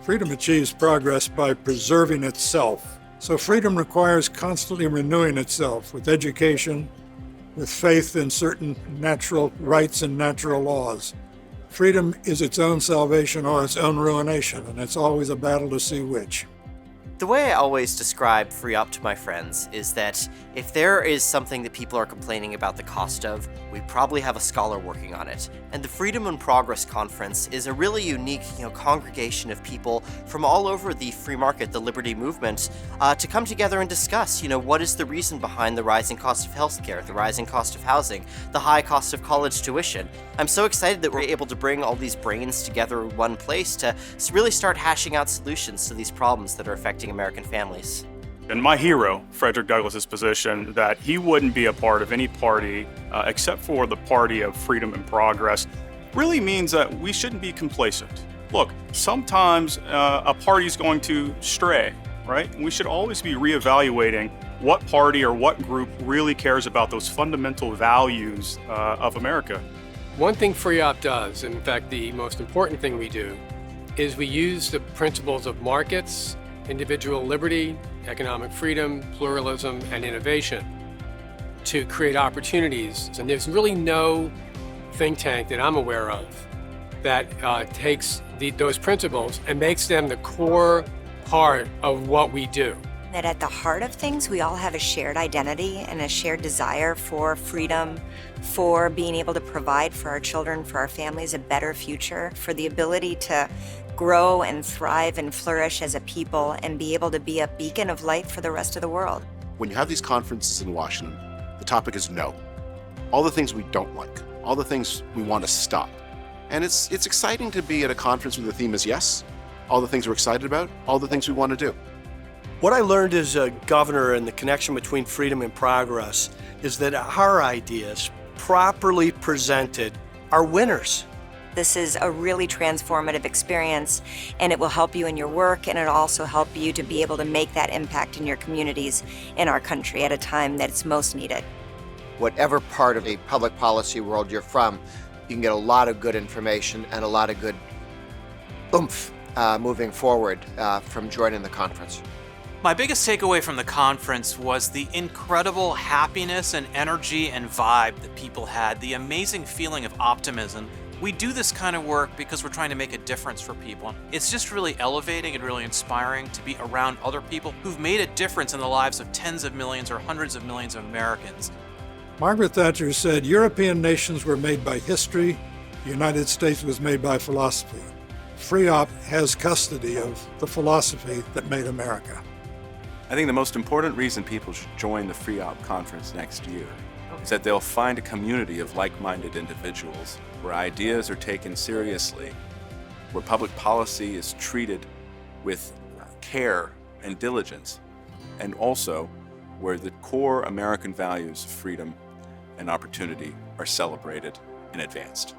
Freedom achieves progress by preserving itself. So freedom requires constantly renewing itself with education, with faith in certain natural rights and natural laws. Freedom is its own salvation or its own ruination, and it's always a battle to see which. The way I always describe FREOPP to my friends is that if there is something that people are complaining about the cost of, we probably have a scholar working on it. And the Freedom and Progress Conference is a really unique, congregation of people from all over the free market, the liberty movement, to come together and discuss, what is the reason behind the rising cost of healthcare, the rising cost of housing, the high cost of college tuition. I'm so excited that we're able to bring all these brains together in one place to really start hashing out solutions to these problems that are affecting American families. And my hero, Frederick Douglass's position that he wouldn't be a part of any party except for the party of freedom and progress really means that we shouldn't be complacent. Look, sometimes a party's going to stray, right? We should always be reevaluating what party or what group really cares about those fundamental values of America. One thing FREOPP does, in fact the most important thing we do, is we use the principles of markets, individual liberty, economic freedom, pluralism, and innovation to create opportunities. And there's really no think tank that I'm aware of that takes those principles and makes them the core part of what we do. That at the heart of things, we all have a shared identity and a shared desire for freedom, for being able to provide for our children, for our families, a better future, for the ability to grow and thrive and flourish as a people and be able to be a beacon of light for the rest of the world. When you have these conferences in Washington, the topic is no. All the things we don't like, all the things we want to stop. And it's exciting to be at a conference where the theme is yes, all the things we're excited about, all the things we want to do. What I learned as a governor and the connection between freedom and progress is that our ideas, properly presented, are winners. This is a really transformative experience, and it will help you in your work, and it'll also help you to be able to make that impact in your communities in our country at a time that it's most needed. Whatever part of the public policy world you're from, you can get a lot of good information and a lot of good oomph moving forward from joining the conference. My biggest takeaway from the conference was the incredible happiness and energy and vibe that people had, the amazing feeling of optimism. We do this kind of work because we're trying to make a difference for people. It's just really elevating and really inspiring to be around other people who've made a difference in the lives of tens of millions or hundreds of millions of Americans. Margaret Thatcher said, "European nations were made by history, the United States was made by philosophy." FREOPP has custody of the philosophy that made America. I think the most important reason people should join the FREOPP conference next year is that they'll find a community of like-minded individuals where ideas are taken seriously, where public policy is treated with care and diligence, and also where the core American values of freedom and opportunity are celebrated and advanced.